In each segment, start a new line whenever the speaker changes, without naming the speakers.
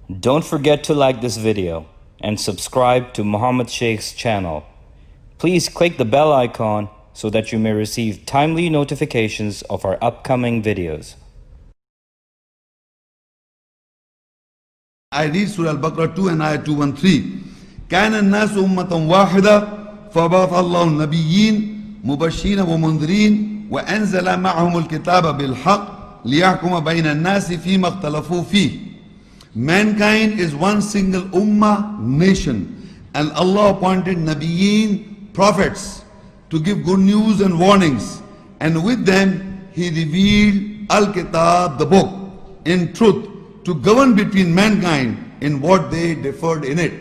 Don't forget to like this video and subscribe to Muhammad Sheikh's channel. Please click the bell icon so that you may receive timely notifications of our upcoming videos.
I read Surah Al-Baqarah 2 and Ayah 213. كان الناس أمة واحدة فبعث الله النبيين مبشرين ومنذرين وأنزل معهم الكتاب بالحق ليحكم بين الناس فيما اختلفوا فيه. Mankind is one single ummah nation, and Allah appointed Nabiyeen, prophets, to give good news and warnings, and with them He revealed Al-Kitab, the book, in truth, to govern between mankind in what they differed in it.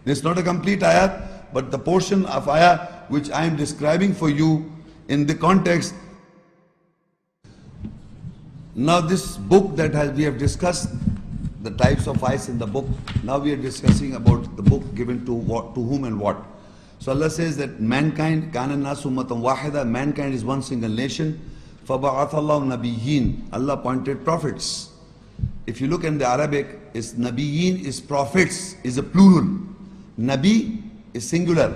This is not a complete ayat, but the portion of ayat which I am describing for you in the context. Now this book that we have discussed, the types of ayats in the book, now we are discussing about the book given to what, to whom and what. So Allah says that mankind, كَانَ النَّاسُ أُمَّةً وَاحِدًا, mankind is one single nation. فَبَعَثَ اللَّهُ نَبِيِّينَ, Allah appointed prophets. If you look in the Arabic, is Nabiyeen is prophets, is a plural. Nabi is singular.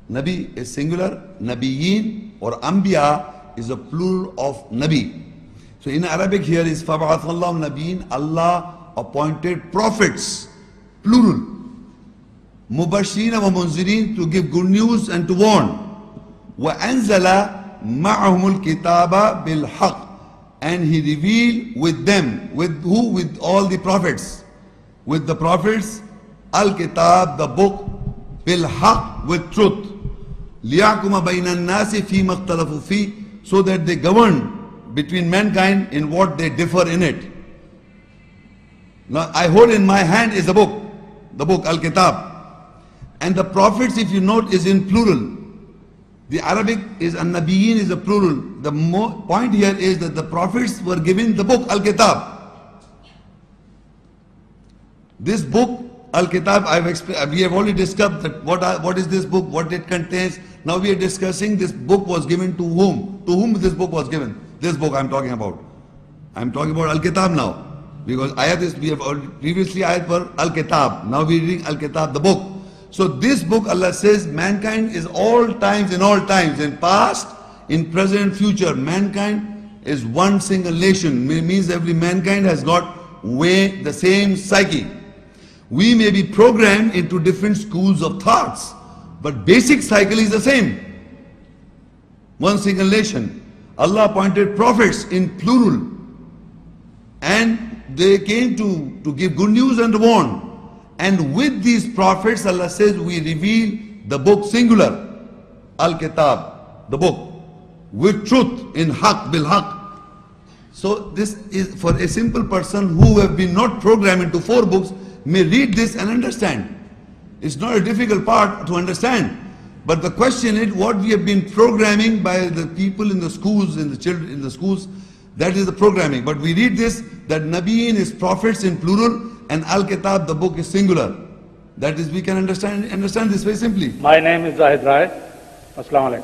Nabi is singular. Nabiyeen or Anbiya is a plural of Nabi. So in Arabic here is فَبَعَثَ اللَّهُ نَبِيِّينَ, Allah appointed prophets, plural. Mubashirina wa munzirin, to give good news and to warn. وَأَنزَلَ مَعَهُمُ الْكِتَابَ بِالْحَقِّ, and He revealed with them, with who? With all the prophets. With the prophets, Al-Kitab, the book, bil-haq, with truth. لِيَحْكُمَ بَيْنَ النَّاسِ فِي مَا اخْتَلَفُوا فِيهِ, so that they govern between mankind in what they differ in it. Now I hold in my hand is the book Al-Kitab. And the prophets, if you note, is in plural. The Arabic is An-Nabiyyin is a plural. The point here is that the prophets were given the book Al-Kitab. This book Al-Kitab, we have already discussed that what is this book, what it contains. Now we are discussing this book was given to whom. To whom this book was given. This book I am talking about. I am talking about Al-Kitab now. Because ayat is, we have previously ayat for Al-Kitab. Now we are reading Al-Kitab, the book. So this book, Allah says, mankind is all times, in past, in present, future. Mankind is one single nation. It means every mankind has got the same psyche. We may be programmed into different schools of thoughts, but basic cycle is the same. One single nation. Allah appointed prophets in plural, and they came to give good news and to warn. And with these prophets, Allah says, we reveal the book singular, Al-Kitab, the book, with truth, in haq, bil haq. So this is for a simple person who have been not programmed into 4 books, may read this and understand. It's not a difficult part to understand. But the question is, what we have been programming by the people in the schools, in the children in the schools, that is the programming. But we read this, that Nabiyyin is prophets in plural, and Al-Kitab, the book, is singular. That is, we can understand this very simply.
My name is Zahid Rai. Assalamu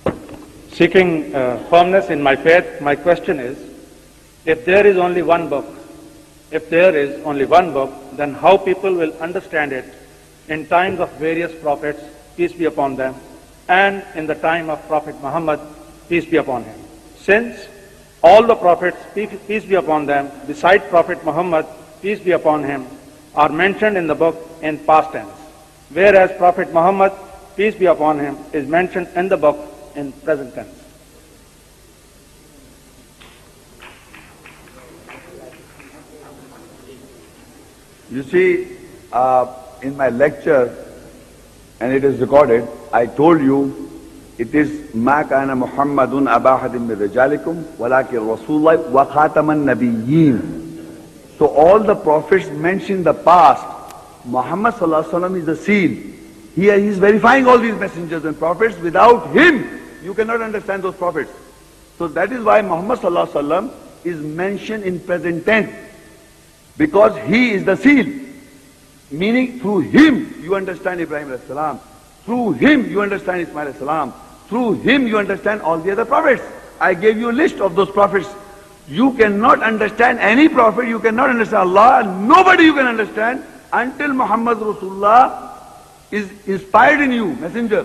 alaikum. Seeking firmness in my faith, my question is, if there is only one book, then how people will understand it in times of various prophets, peace be upon them, and in the time of Prophet Muhammad, peace be upon him? Since all the prophets, peace be upon them, beside Prophet Muhammad, peace be upon him, are mentioned in the book in past tense, whereas Prophet Muhammad, peace be upon him, is mentioned in the book in present tense.
You see, in my lecture, and it is recorded, I told you it is مَا كَانَ مُحَمَّدٌ أَبَا أَحَدٍ مِّن رِجَالِكُمْ وَلَكِنْ رَسُولُ اللَّهِ وَخَاتَمَ النَّبِيِّينَ. So all the prophets mentioned in the past, Muhammad sallallahu alaihi wasallam is the seal. Here he is verifying all these messengers and prophets. Without him, you cannot understand those prophets. So that is why Muhammad sallallahu alaihi wasallam is mentioned in present tense, because he is the seal. Meaning through him you understand Ibrahim alayhi salam. Through him you understand Ismail alayhi salam. Through him you understand all the other prophets. I gave you a list of those prophets You cannot understand any prophet, you cannot understand Allah, and nobody you can understand until Muhammad Rasulullah is inspired in you, messenger.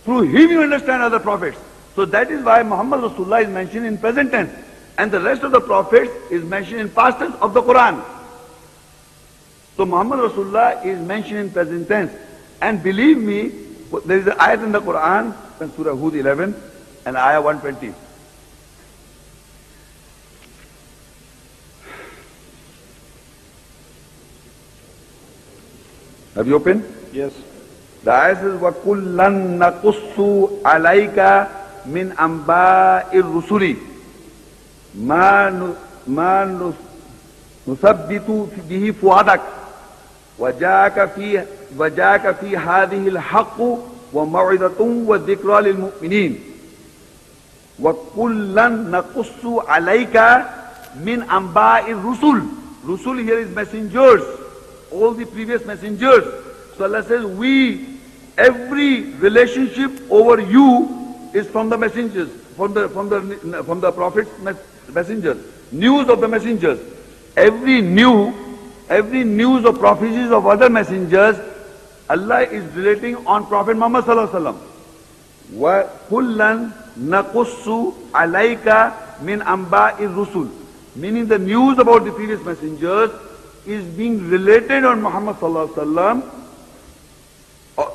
Through him you understand other prophets. So that is why Muhammad Rasulullah is mentioned in present tense. And the rest of the prophets is mentioned in past tense of the Quran. So Muhammad Rasulullah is mentioned in present tense. And believe me, there is an ayat in the Quran, in Surah Hud 11 and ayah 120. Have you opened?
Yes.
The ayah says, وَكُلًّا نَقُصُّ عَلَيْكَ مِنْ أَنْبَاءِ الرُّسُلِ مَا نُثَبِّتُ بِهِ فُؤَادَكَ وَجَاءَكَ فِي هَذِهِ الْحَقُّ وَمَوْعِظَةٌ وَذِكْرَى لِلْمُؤْمِنِينَ وَكُلًّا نَقُصُّ عَلَيْكَ مِنْ أَنْبَاءِ الرُّسُلِ. Rusul here is messengers, all the previous messengers. So Allah says, every relationship over you is from the messengers, from the prophets, messengers, news of the messengers. Every news of prophecies of other messengers, Allah is relating on Prophet Muhammad sallallahu alaihi wasallam. Wa kullan naqussu alayka min amba'ir rusul. Meaning the news about the previous messengers is being related on Muhammad sallallahu alaihi wasallam.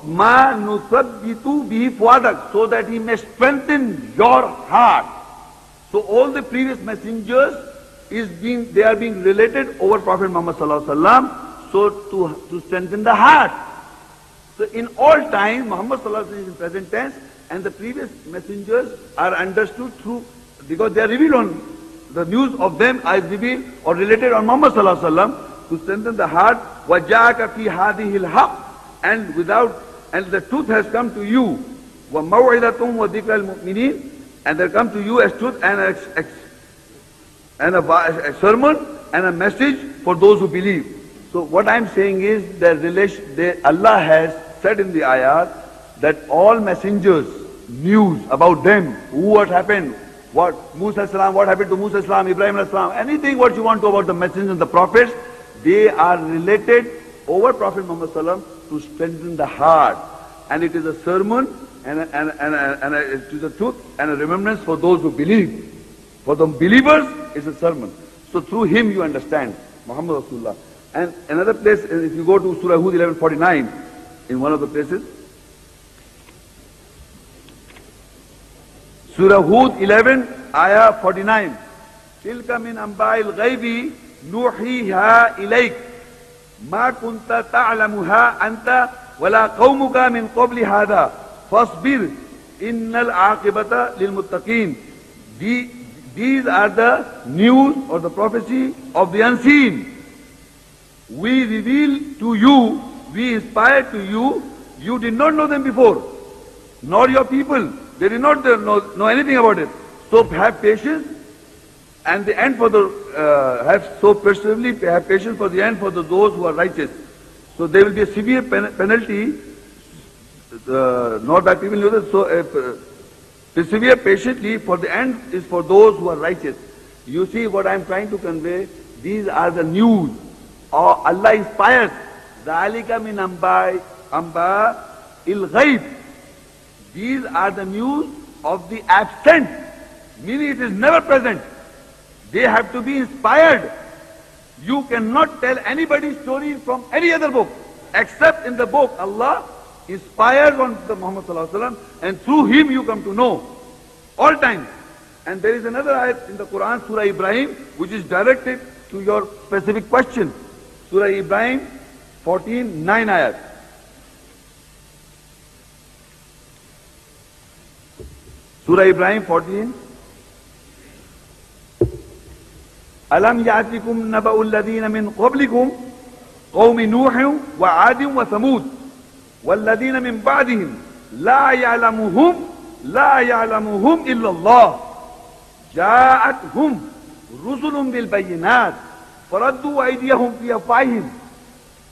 Ma nusabbitu bihi fuadak, so that he may strengthen your heart. So all the previous messengers they are being related over Prophet Muhammad sallallahu alaihi wasallam, so to strengthen the heart. So in all time, Muhammad sallallahu alaihi wasallam is in present tense, and the previous messengers are understood through, because they are revealed on, the news of them are revealed or related on Muhammad sallallahu alaihi wasallam to strengthen the heart. وَجَاءَكَ فِي هَذِهِ الْحَقِّ, and the truth has come to you. وَمَوْعِظَةٌ وَذِكْرَى الْمُؤْمِنِينَ, and there come to you as truth and a sermon and a message for those who believe. So what I'm saying is that Allah has said in the ayat that all messengers, news about them, what happened, what happened to Musa salam, Ibrahim salam, anything what you want to about the messengers and the prophets, they are related over Prophet Muhammad sallam to strengthen the heart. And it is a sermon and it is a truth and a remembrance for those who believe. For the believers, it's a sermon. So through him you understand Muhammad Rasulullah. And another place, if you go to Surah Hud 11:49, in one of the places, Surah Hud 11, ayah 49. تِلْكَ مِنْ أَنْبَاءِ الْغَيْبِ نُوحِيهَا إِلَيْكَ مَا كُنْتَ تَعْلَمُهَا أَنْتَ وَلَا قَوْمُكَ مِنْ قَبْلِ هَذَا فَاصْبِرْ إِنَّ الْعَاقِبَةَ لِلْمُتَّقِينَ. These are the news or the prophecy of the unseen. We reveal to you, we inspire to you, you did not know them before, nor your people. They did not know anything about it. So have patience, and the end for have patience for the end for those who are righteous. So there will be a severe penalty, not by people who know. So persevere patiently, for the end is for those who are righteous. You see what I am trying to convey? These are the news. Allah inspires. ذَلِكَ مِنْ أَنْبَاءِ الْغَيْبِ. These are the news of the absent, meaning it is never present. They have to be inspired. You cannot tell anybody's story from any other book, except in the book Allah inspires on the Muhammad sallallahu alaihi wasallam, and through him you come to know all times. And there is another ayat in the Quran, Surah Ibrahim, which is directed to your specific question. Surah Ibrahim 14, 9 ayat. Surah Ibrahim 14. أَلَمْ يَأْتِكُمْ نَبَأُ الَّذِينَ مِنْ قَبْلِكُمْ قَوْمِ نُوحٍ وَعَادٍ وَثَمُودٍ وَالَّذِينَ مِنْ بَعْدِهِمْ لَا يَعْلَمُهُمْ إِلَّا اللَّهُ جَاءَتْهُمْ رُسُلٌ بِالْبَيِّنَاتِ فَرَدُّوا أَيْدِيَهُمْ فِي أَفْوَاهِهِمْ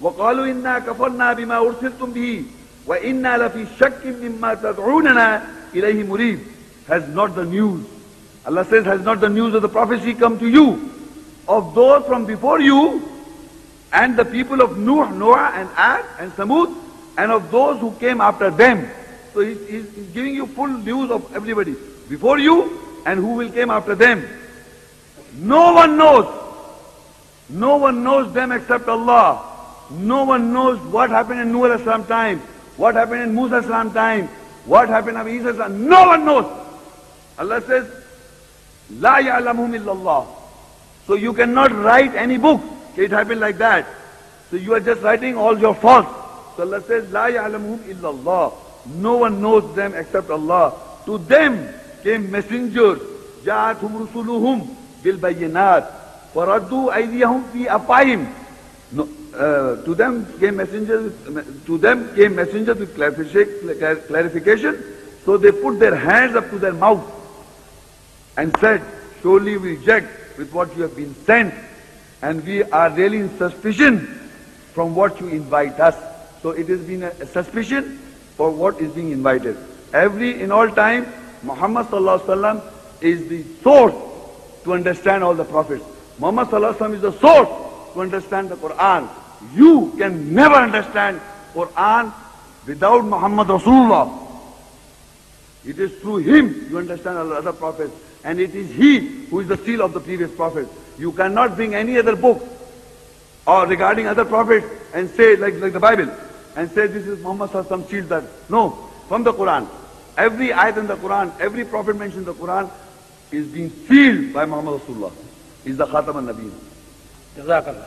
وَقَالُوا إِنَّا كَفَرْنَا بِمَا أُرْسِلْتُمْ بِهِ وَإِنَّا لَفِي شَكٍّ مِّمَّا تَدْعُونَنَا إِلَيْهِ مُرِيبٍ. Has not the news Allah says, has not the news of the prophecy come to you of those from before you and the people of Noah and Ad and Samud and of those who came after them. So he's giving you full news of everybody before you and who will came after them. No one knows. No one knows them except Allah. No one knows what happened in Nuh al-Islam time, what happened in Musa al-Islam time, what happened in Isa al-Islam. No one knows. Allah says, La ya'lamuhum illallah. So you cannot write any book. It happened like that. So you are just writing all your faults. So Allah says, La ya'lamuhum illallah. No one knows them except Allah. To them came messengers. Ja'athum rusuluhum bil bayyinat. Faraddu aydiyahum fi afahim. To them came messengers with clarification. So they put their hands up to their mouth and said, surely we reject with what you have been sent, and we are really in suspicion from what you invite us. So it has been a suspicion for what is being invited. In all time, Muhammad sallallahu alaihi wasallam is the source to understand all the prophets. Muhammad sallallahu alaihi wasallam is the source to understand the Quran. You can never understand Quran without Muhammad Rasulullah. It is through him you understand all other prophets. And it is he who is the seal of the previous prophets. You cannot bring any other book or regarding other prophets and say, like the Bible, and say this is Muhammad sallallahu alaihi wasallam sealed that. No, from the Quran. Every ayat in the Quran, every prophet mentioned in the Quran is being sealed by Muhammad Rasulullah. He's the Khatam al-Nabiyyin.
Jazakallah.